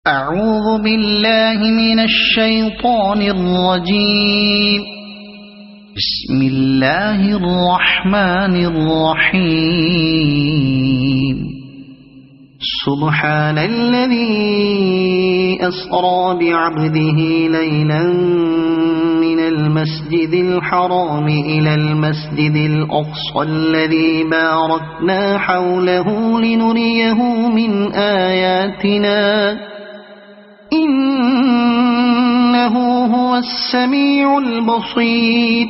أعوذ بالله من الشيطان الرجيم. بسم الله الرحمن الرحيم. سبحان الذي أسرى بعبده ليلا من المسجد الحرام إلى المسجد الأقصى الذي باركنا حوله لنريه من آياتنا إنه هو السميع البصير.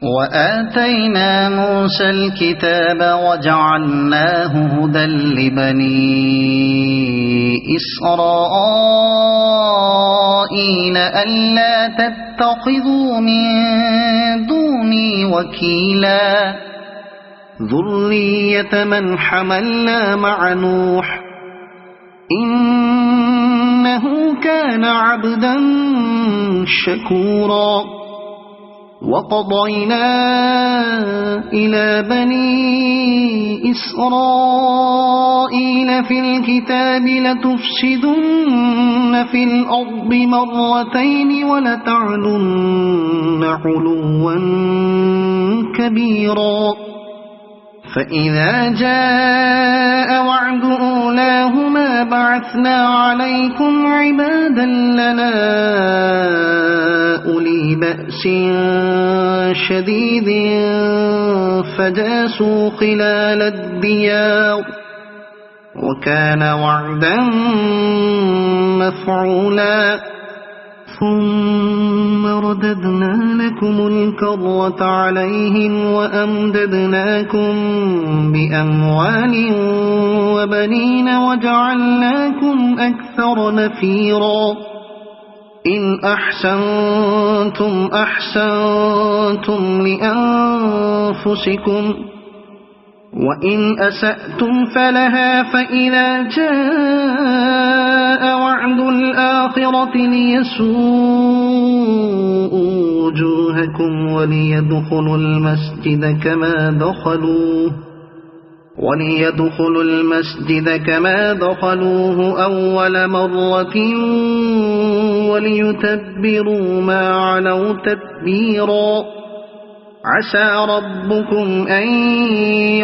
وآتينا موسى الكتاب وجعلناه هدى لبني إسرائيل ألا تتخذوا من دوني وكيلا ذرية من حملنا مع نوح إنه كان عبدا شكورا. وقضينا إلى بني إسرائيل في الكتاب لتفسدن في الأرض مرتين ولتعلن علوا كبيرا. فإذا جاء وعد أولاهما بعثنا عليكم عبادا لنا أولي بأس شديد فجاسوا خلال الديار وكان وعدا مفعولا. ثم رددنا لكم الكرة عليهم وأمددناكم بأموال وبنين وجعلناكم أكثر نفيرا. إن أحسنتم أحسنتم لأنفسكم وإن أسأتم فلها. فإذا جاء وعد الآخرة ليسوءوا وجوهكم وليدخلوا المسجد كما دخلوه أول مرة وليتبروا ما علوا تتبيرا. عسى ربكم أن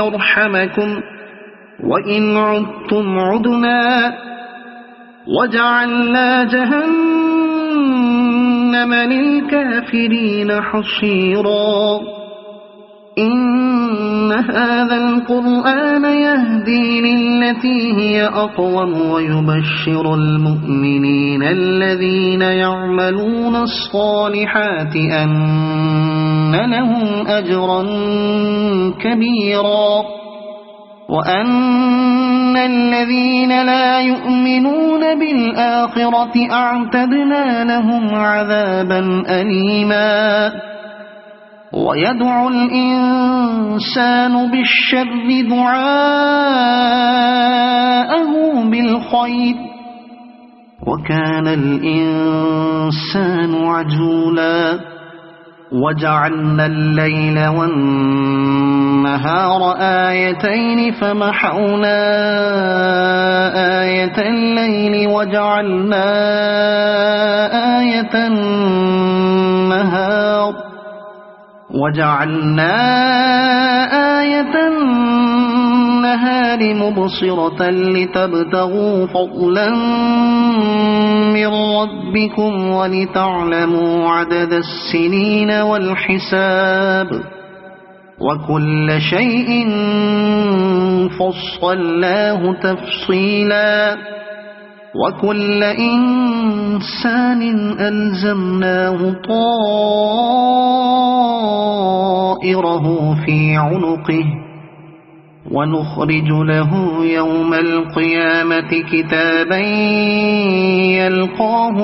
يرحمكم وإن عدتم عدنا وجعلنا جهنم للكافرين حصيرا. إن هذا القرآن يهدي للتي هي أقوم ويبشر المؤمنين الذين يعملون الصالحات أن لهم أجرا كبيرا وأن الذين لا يؤمنون بالآخرة أعتدنا لهم عذابا أليما. ويدعو الإنسان بالشر دعاءه بالخير وكان الإنسان عجولا. وجعلنا الليل والنهار آيتين فمحونا آية الليل وجعلنا آية النهار مبصرة لتبتغوا فضلا من ربكم ولتعلموا عدد السنين والحساب وكل شيء فصلناه تفصيلا. وكل إنسان ألزمناه طائره في عنقه ونخرج له يوم القيامة كتابا يلقاه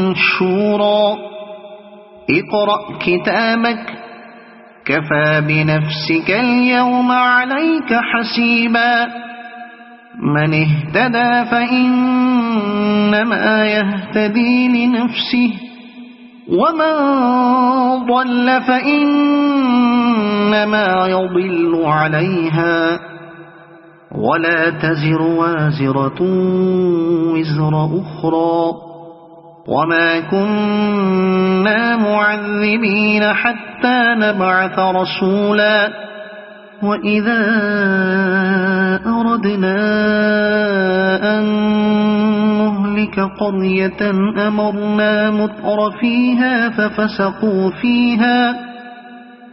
منشورا. اقرأ كتابك كفى بنفسك اليوم عليك حسيبا. من اهتدى فإنما يهتدي لنفسه ومن ضل فإنما يضل عليها ولا تزر وازرة وزر أخرى وما كنا معذبين حتى نبعث رسولا وإذا أردنا أن نهلك قرية أمرنا متر فيها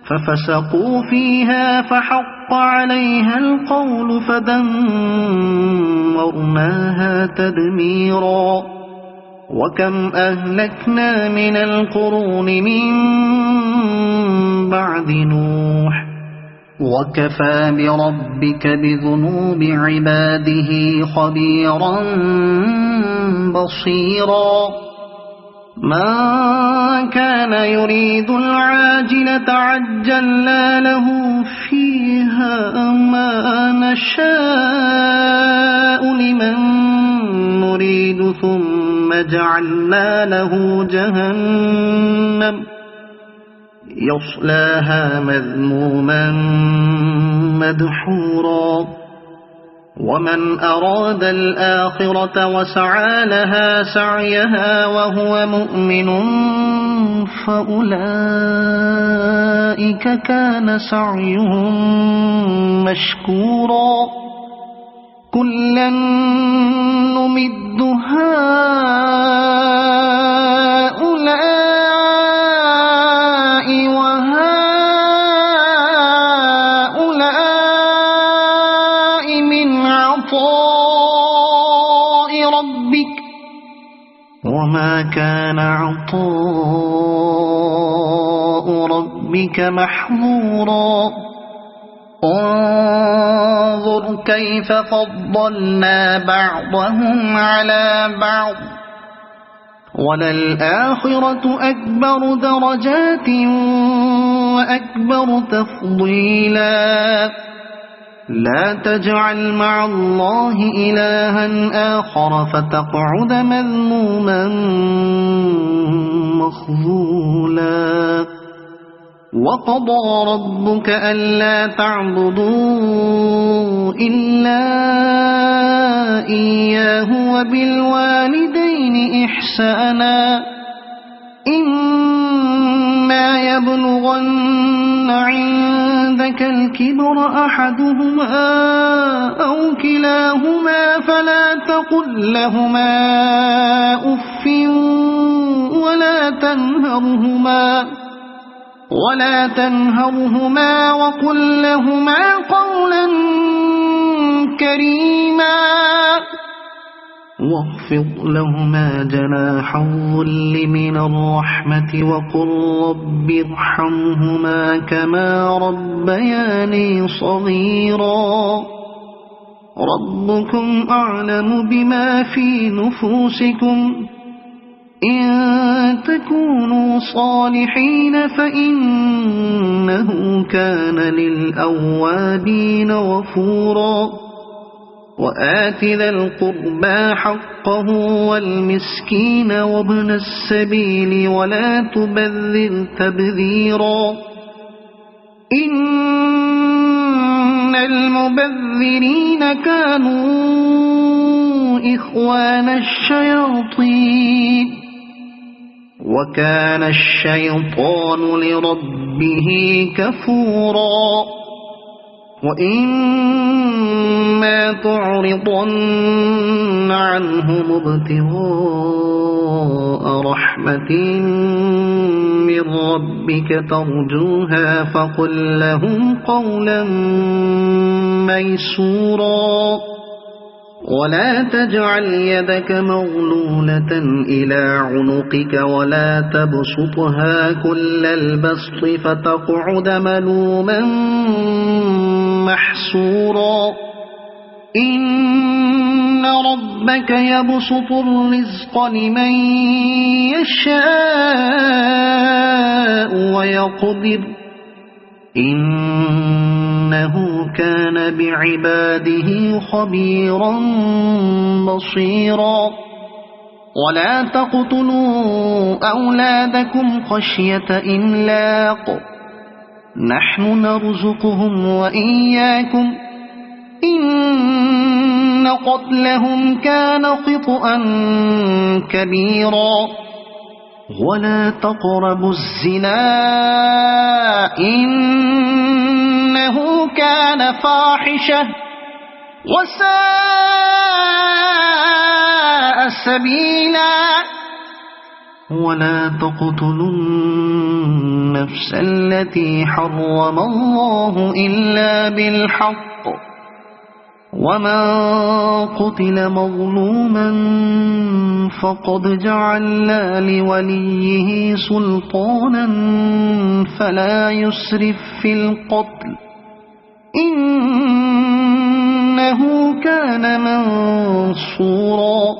ففسقوا فيها فحق عليها القول فدمرناها تدميرا وكم أهلكنا من القرون من بعد نوح وكفى بربك بذنوب عباده خبيرا بصيرا من كان يريد العاجلة عجلنا له فيها ما نشاء لمن نريد ثم جعلنا له جهنم يصلاها مذموما مدحورا ومن أراد الآخرة وسعى لها سعيها وهو مؤمن فأولئك كان سعيهم مشكورا كلا نمد هؤلاء وهؤلاء من عطاء ربك وما كان عطاء ربك محظورا انظر كيف فضلنا بعضهم على بعض وللآخرة أكبر درجات وأكبر تفضيلا لا تجعل مع الله إلها آخر فتقعد مذموما مخذولا وقضى ربك ألا تعبدوا إلا إياه وبالوالدين إحسانا إما يبلغن عندك الكبر أحدهما أو كلاهما فلا تقل لهما أف ولا تنهرهما وقل لهما قولا كريما واخفض لهما جناح الذل من الرحمة وقل رب ارحمهما كما ربياني صغيرا ربكم أعلم بما في نفوسكم إن تكونوا صالحين فإنه كان للأوابين غفورا وآت ذا القربى حقه والمسكين وابن السبيل ولا تبذر تبذيرا إن المبذرين كانوا إخوان الشياطين وكان الشيطان لربه كفورا وإما تعرضن عنهم ابتغاء رحمة من ربك ترجوها فقل لهم قولا ميسورا ولا تجعل يدك مغلولة إلى عنقك ولا تبسطها كل البسط فتقعد ملوما محسورا إن ربك يبسط الرزق لمن يشاء ويقدر إنه كان بعباده خبيرا بصيرا ولا تقتلوا أولادكم خشية إملاق نحن نرزقهم وإياكم إن إن قتلهم كان خطأ كبيرا ولا تقربوا الزنا إنه كان فاحشة وساء سبيلا ولا تقتلوا النفس التي حرم الله إلا بالحق ومن قتل مظلوما فقد جعلنا لوليه سلطانا فلا يسرف في القتل إنه كان منصورا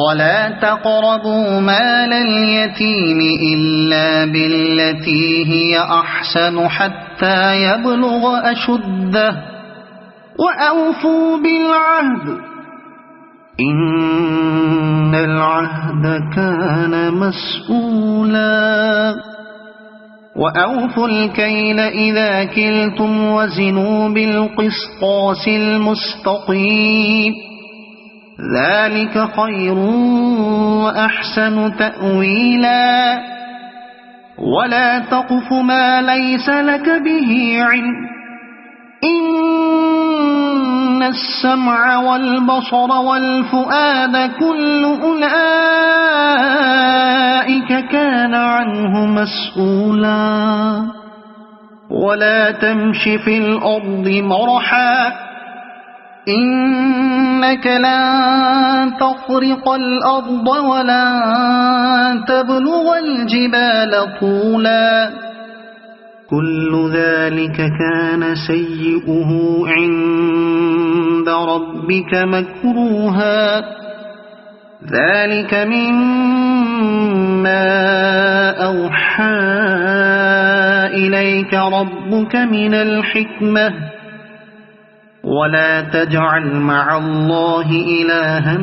ولا تقربوا مال اليتيم إلا بالتي هي أحسن حتى يبلغ أشده وأوفوا بالعهد إن العهد كان مسؤولا وأوفوا الكيل إذا كلتم وزنوا بالقسطاس المستقيم ذلك خير وأحسن تأويلا ولا تقف ما ليس لك به علم إن السمع والبصر والفؤاد كل أولئك كان عنه مسؤولا ولا تمش في الأرض مرحا إنك لن تخرق الأرض ولن تبلغ الجبال طولا كل ذلك كان سيئه عند ربك مكروها ذلك مما أوحى إليك ربك من الحكمة ولا تجعل مع الله إلها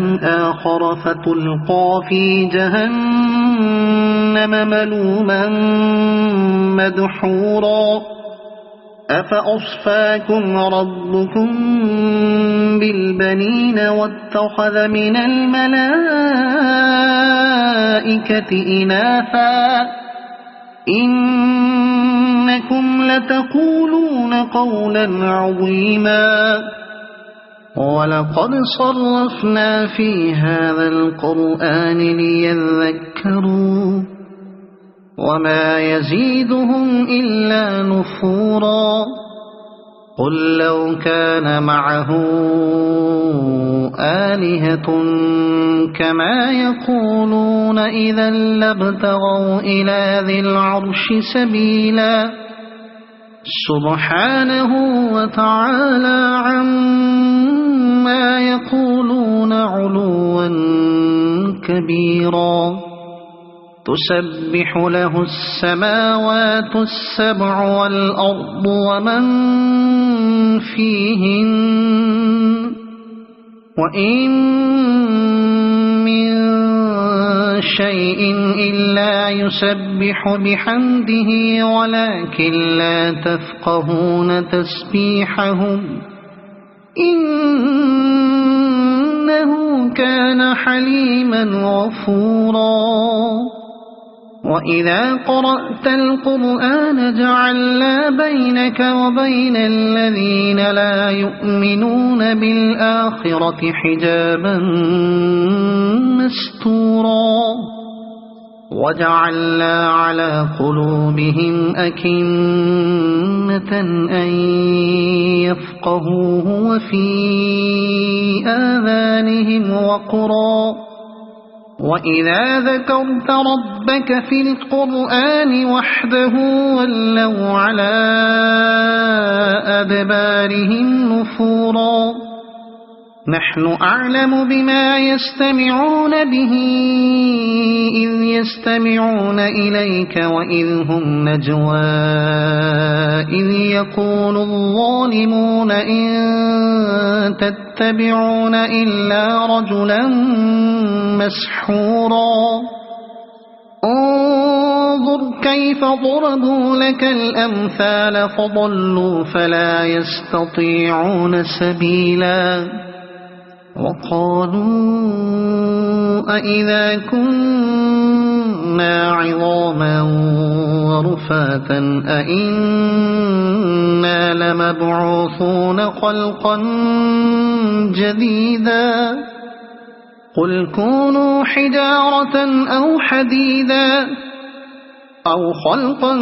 آخر فتلقى في جهنم ملوما مدحورا أفأصفاكم ربكم بالبنين واتخذ من الملائكة إناثا إنكم لتقولون قولا عظيما ولقد صرفنا في هذا القرآن ليذكروا وما يزيدهم إلا نفورا قل لو كان معه آلهة كما يقولون إذا لابتغوا إلى ذي العرش سبيلا سبحانه وتعالى عما يقولون علوا كبيرا تسبح له السماوات السبع والأرض ومن فيهن وإن من شيء إلا يسبح بحمده ولكن لا تفقهون تسبيحهم إنه كان حليما غفورا وإذا قرأت القرآن جعلنا بينك وبين الذين لا يؤمنون بالآخرة حجابا مستورا وجعلنا على قلوبهم أكنة أن يفقهوه وفي آذانهم وقرا وإذا ذكرت ربك في القرآن وحده ولوا على أدبارهم نفورا نحن أعلم بما يستمعون به إذ يستمعون إليك وإذ هم نجوى إذ يقول الظالمون إن تتبعون إلا رجلا مسحورا انظر كيف ضربوا لك الأمثال فضلوا فلا يستطيعون سبيلا وقالوا أإذا كنا عظاما ورفاتا أإنا لمبعوثون خلقا جديدا قل كونوا حجارة أو حديدا أو خلقا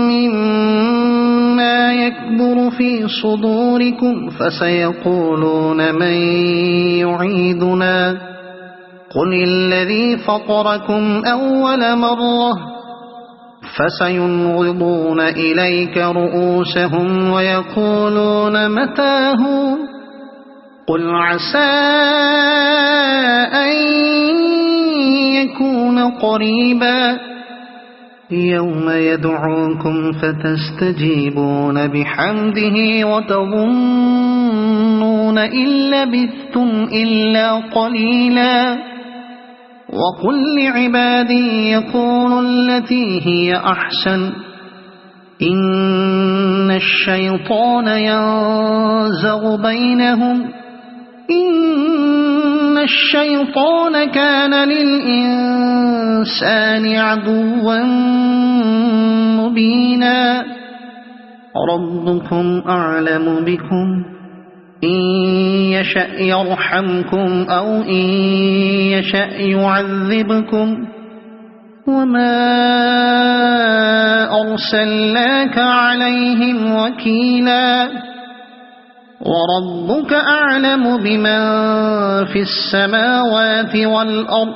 مما يكبر في صدوركم فسيقولون من يعيدنا قل الذي فطركم أول مرة فسينغضون إليك رؤوسهم ويقولون متى هو قل عسى أن يكون قريبا يوم يدعوكم فتستجيبون بحمده وتظنون إن لبثتم إلا قليلا وقل لعبادي يقولوا التي هي أحسن إن الشيطان ينزغ بينهم إن الشيطان كان للإنسان عدوا مبينا ربكم أعلم بكم إن يشأ يرحمكم أو إن يشأ يعذبكم وما أرسلناك عليهم وكيلا وربك أعلم بمن في السماوات والأرض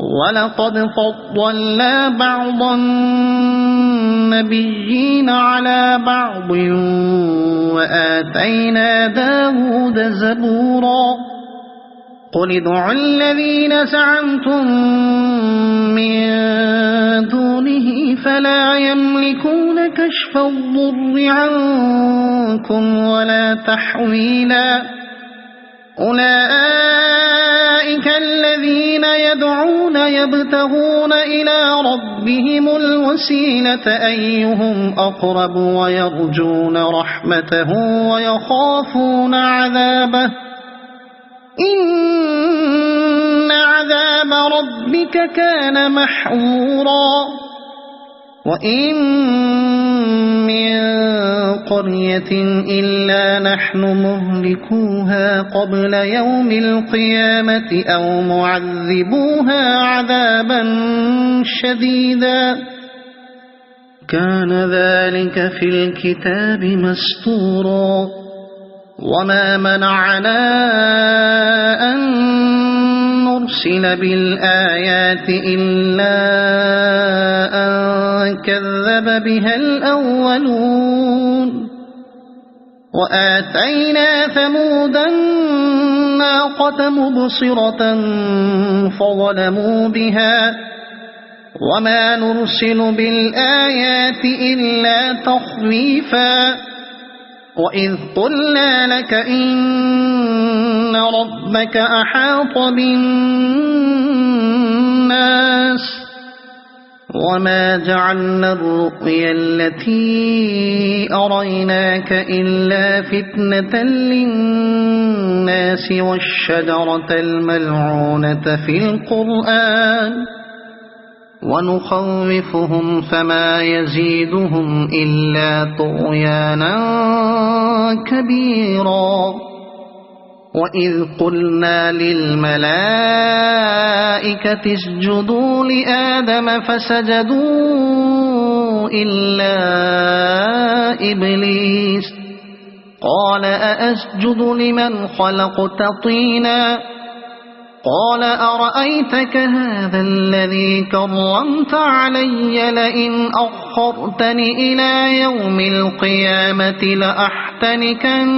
ولقد فضلنا بعض النبيين على بعض وآتينا داود زبورا قل ادعوا الذين زعمتم من دونه فلا يملكون كشف الضر عنكم ولا تحويلا أولئك الذين يدعون يبتغون إلى ربهم الوسيلة أيهم أقرب ويرجون رحمته ويخافون عذابه إن عذاب ربك كان محظورا وإن من قرية إلا نحن مهلكوها قبل يوم القيامة أو معذبوها عذابا شديدا كان ذلك في الكتاب مسطورا وما منعنا أن نرسل بالآيات إلا أن كذب بها الأولون وآتينا ثمود الناقة مبصرة فظلموا بها وما نرسل بالآيات إلا تخويفا وإذ قلنا لك إن ربك أحاط بالناس وما جعلنا الرؤيا التي أريناك إلا فتنة للناس والشجرة الملعونة في القرآن ونخوفهم فما يزيدهم إلا طغيانا كبيرا وإذ قلنا للملائكة اسجدوا لآدم فسجدوا إلا إبليس قال أأسجد لمن خلقت طينا قال أرأيتك هذا الذي كرمت علي لئن أخرتني إلى يوم القيامة لأحتنكن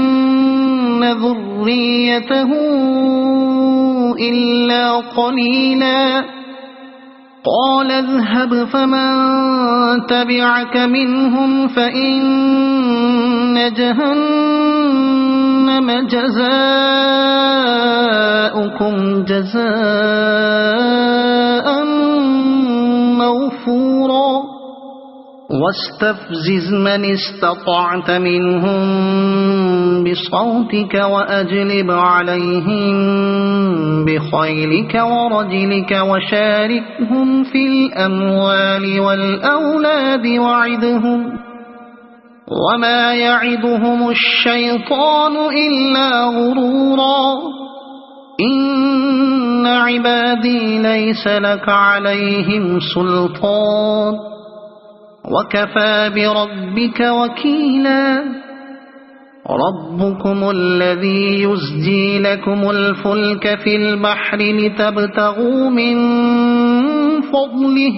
ذريته إلا قليلا قال اذهب فمن تبعك منهم فإن جهنم جزاؤكم جزاء موفورا واستفزز من استطعت منهم بصوتك وأجلب عليهم بخيلك ورجلك وشاركهم في الأموال والأولاد وعدهم وما يعدهم الشيطان إلا غرورا إن عبادي ليس لك عليهم سلطان وكفى بربك وكيلا ربكم الذي يزجي لكم الفلك في البحر لتبتغوا من فضله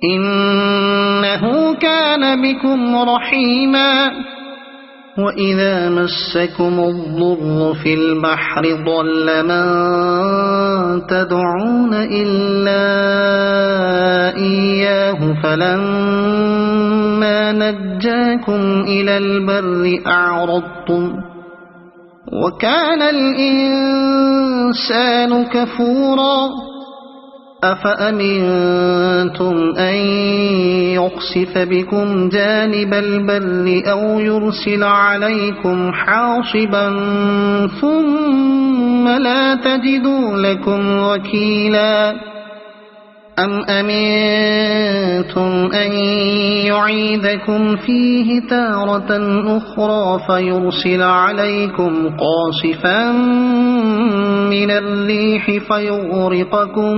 إنه كان بكم رحيما وإذا مسكم الضر في البحر ضل من تدعون إلا إياه فلما نجاكم إلى البر أعرضتم وكان الإنسان كفورا أفأمنتم أن يخسف بكم جانب البر أو يرسل عليكم حاصبا ثم لا تجدوا لكم وكيلا أم أمنتم أن يعيدكم فيه تارة أخرى فيرسل عليكم قاصفا من الريح فيغرقكم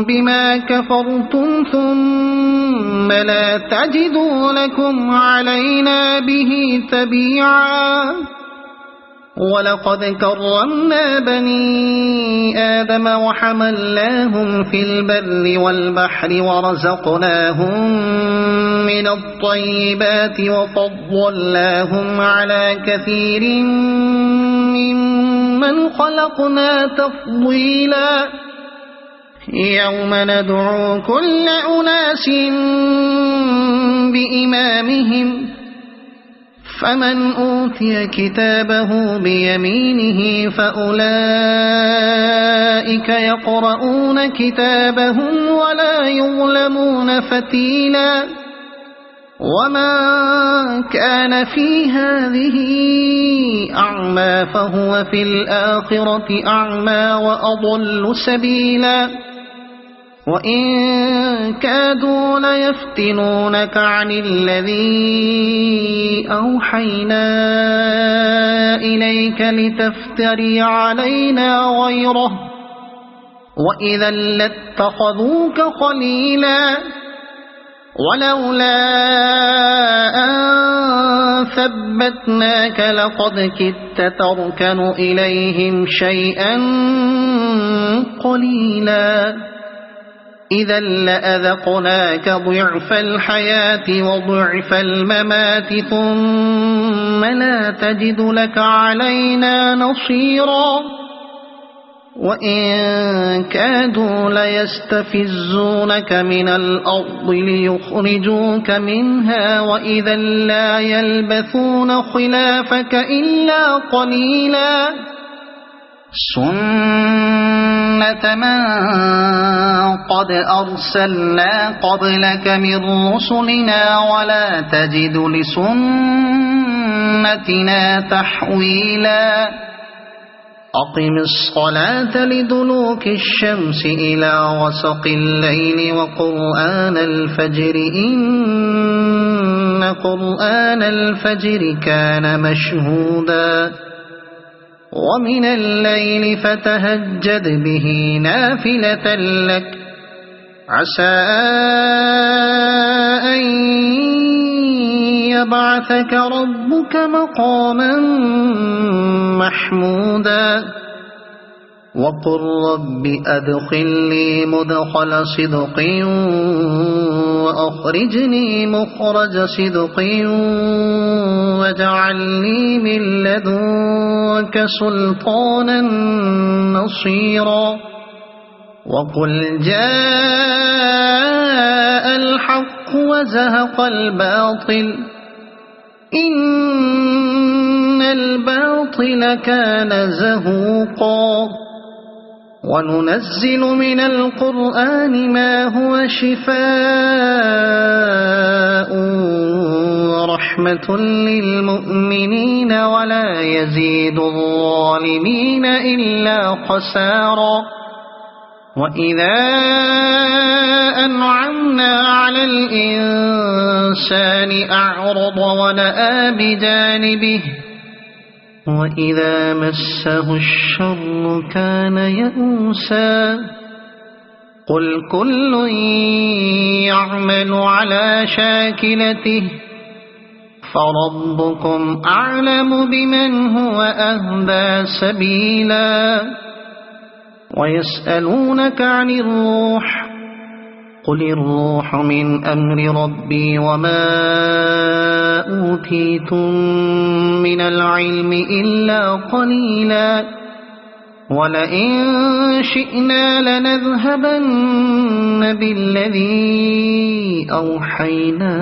بما كفرتم ثم لا تجدوا لكم علينا به تبيعا ولقد كرمنا بني آدم وحملناهم في البر والبحر ورزقناهم من الطيبات وفضلناهم على كثير ممن خلقنا تفضيلا يوم ندعو كل أناس بإمامهم فمن أوتي كتابه بيمينه فأولئك يقرؤون كتابهم ولا يظلمون فتيلا وما كان في هذه أعمى فهو في الآخرة أعمى وأضل سبيلا وإن كادوا ليفتنونك عن الذي أوحينا إليك لتفتري علينا غيره وإذا لاتخذوك خليلا ولولا أن ثبتناك لقد كدت تركن إليهم شيئا قليلا إذا لأذقناك ضعف الحياة وضعف الممات ثم لا تجد لك علينا نصيرا وإن كادوا ليستفزونك من الأرض ليخرجوك منها وإذا لا يلبثون خلافك إلا قليلا سنة من قد أرسلنا قبلك من رسلنا ولا تجد لسنتنا تحويلا أقم الصلاة لدلوك الشمس إلى غسق الليل وقرآن الفجر إن قرآن الفجر كان مشهودا ومن الليل فتهجد به نافلة لك عسى أن يبعثك ربك مقاما محمودا وقل رب أدخلني مدخل صدق وأخرجني مخرج صدق واجعلني من لدنك سلطانا نصيرا وقل جاء الحق وزهق الباطل إن الباطل كان زهوقا وننزل من القرآن ما هو شفاء ورحمة للمؤمنين ولا يزيد الظالمين إلا خسارا وإذا أنعمنا على الإنسان أعرض ونأى بجانبه وإذا مسه الشر كان يئوسا قل كل يعمل على شاكلته فربكم أعلم بمن هو أهدى سبيلا ويسألونك عن الروح قل الروح من أمر ربي وما أوتيتم من العلم إلا قليلا ولئن شئنا لنذهبن بالذي أوحينا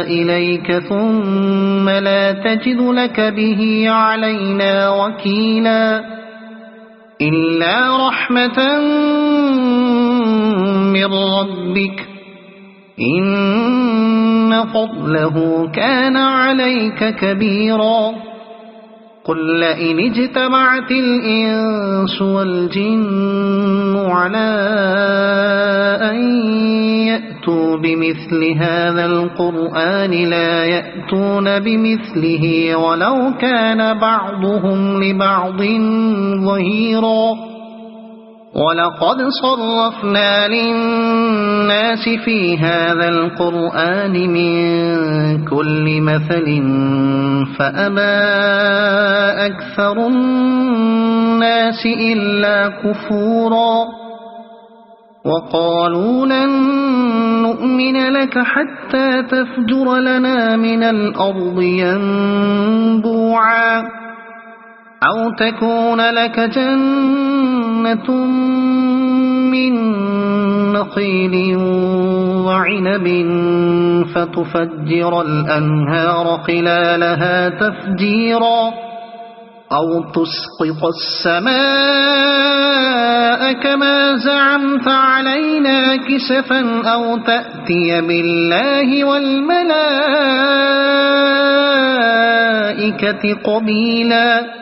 إليك ثم لا تجد لك به علينا وكيلا إلا رحمة من ربك إن فضله كان عليك كبيرا قل لئن اجتمعت الإنس والجن على أن يأتوا بمثل هذا القرآن لا يأتون بمثله ولو كان بعضهم لبعض ظهيرا ولقد صرفنا للناس في هذا القرآن من كل مثل فأبى أكثر الناس إلا كفورا وقالوا لن نؤمن لك حتى تفجر لنا من الأرض ينبوعا أو تكون لك جنة من نخيل وعنب فتفجر الأنهار خلالها تفجيرا أو تسقط السماء كما زعمت علينا كسفا أو تأتي بالله والملائكة قبيلا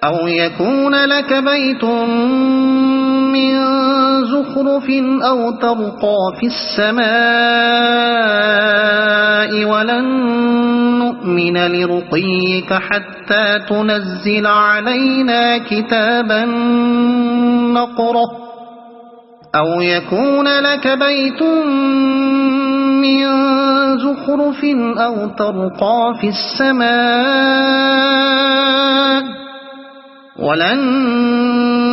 أو يكون لك بيت من زخرف أو ترقى في السماء ولن نؤمن لرقيك حتى تنزل علينا كتابا نقرأه أو يكون لك بيت من زخرف أو ترقى في السماء ولن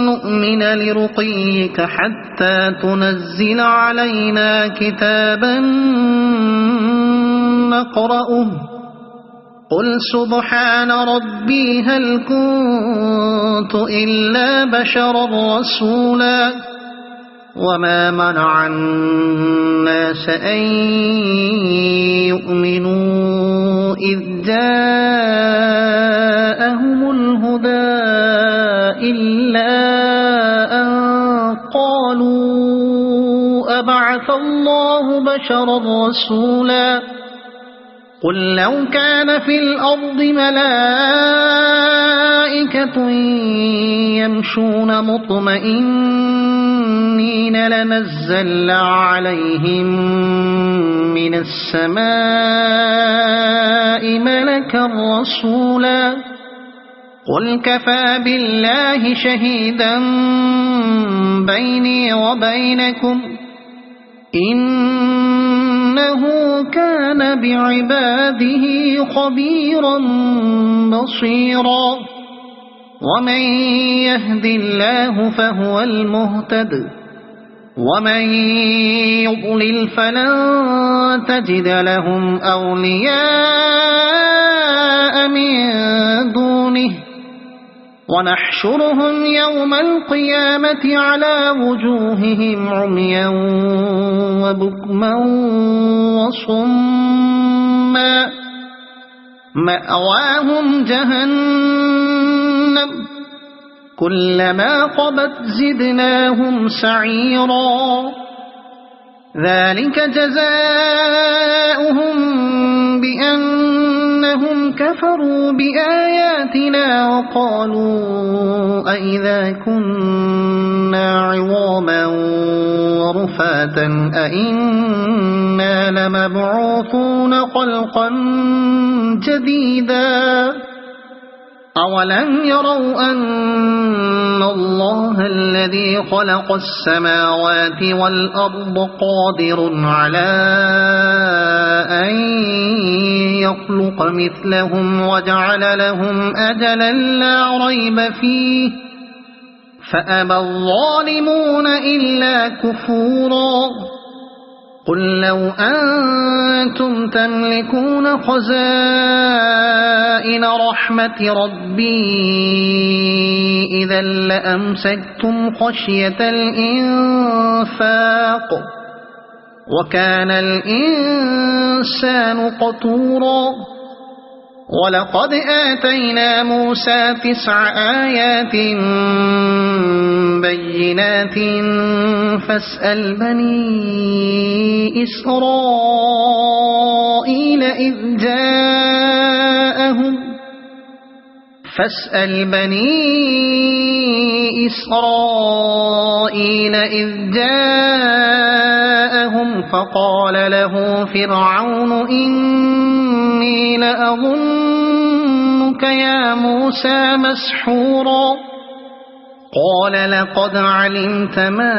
نؤمن لرقيك حتى تنزل علينا كتابا نقرأه قل سبحان ربي هل كنت إلا بشرا رسولا وما منع الناس أن يؤمنوا إذ جاءهم الهدى إلا أن قالوا أبعث الله بشرا رسولا قل لو كان في الأرض ملائكة يمشون مطمئنين لنزلنا عليهم من السماء ملكا رسولا قل كفى بالله شهيدا بيني وبينكم إنه كان بعباده خبيرا بصيرا ومن يهد الله فهو المهتد ومن يضلل فلن تجد لهم أولياء من دونه ونحشرهم يوم القيامة على وجوههم عميا وبكما وصما مأواهم جهنم كلما خبت زدناهم سعيرا ذلك جزاؤهم بأنهم كفروا بآياتنا وقالوا أئذا كنا عظاما ورفاتا أئنا لمبعوثون خلقا جديدا أولم يروا أن الله الذي خلق السماوات والأرض قادر على أن يخلق مثلهم وجعل لهم أجلا لا ريب فيه فأبى الظالمون إلا كفورا قل لو أنتم تملكون خزائن رحمة ربي إذا لأمسكتم خشية الإنفاق وكان الإنسان قتورا ولقد آتينا موسى 9 آيات بينات فاسأل بني إسرائيل إذ جاءهم فقال له فرعون إني لأظنك يا موسى مسحورا قال لقد علمت ما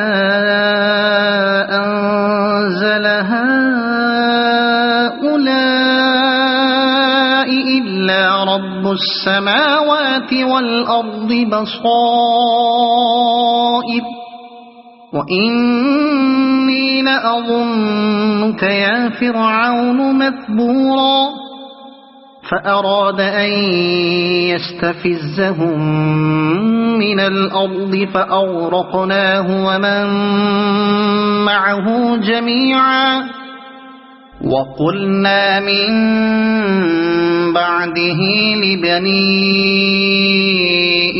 أنزل هؤلاء إلا رب السماوات والأرض بصائر وإني لأظنك يا فرعون مثبورا فأراد أن يستفزهم من الأرض فأغرقناه ومن معه جميعا وقلنا من بعده لبني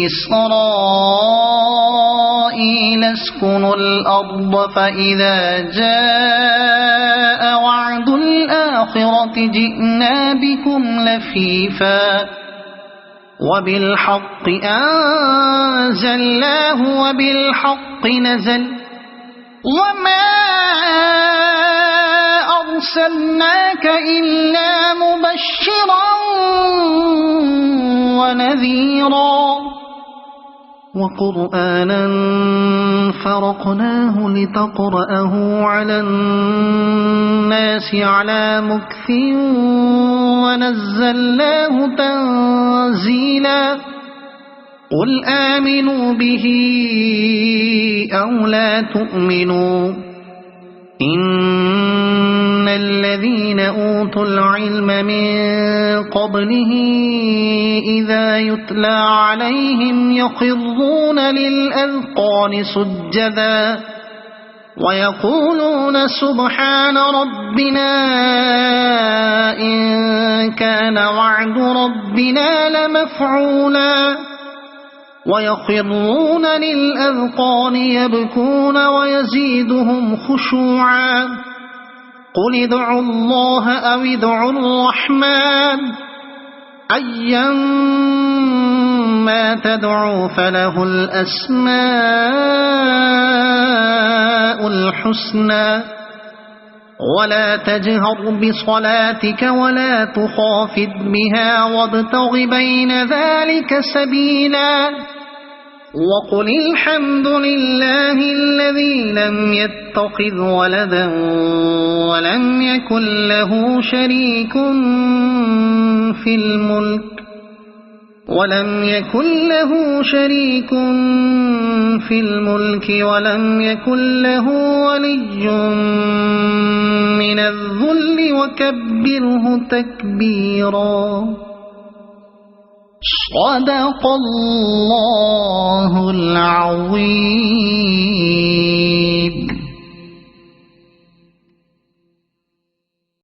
إسرائيل اسكنوا الأرض فإذا جاء وعد الآخرة جئنا بكم لفيفا وبالحق أنزلناه وبالحق نزل وما أرسلناك إلا مبشرا ونذيرا وقرآنا فرقناه لتقرأه على الناس على مكث ونزلناه تنزيلا قل آمنوا به أو لا تؤمنوا إن الذين أوتوا العلم من قبله إذا يتلى عليهم يخرون للأذقان سجدا ويقولون سبحان ربنا إن كان وعد ربنا لمفعولا ويخرون للأذقان يبكون ويزيدهم خشوعا قل ادعوا الله أو ادعوا الرحمن أيما تدعوا فله الأسماء الحسنى ولا تجهر بصلاتك ولا تخافت بها وابتغ بين ذلك سبيلا وقل الحمد لله الذي لم يتخذ ولدا ولم يكن له شريك في الملك ولم يكن له ولي من الذل وكبره تكبيرا صدق الله العظيم.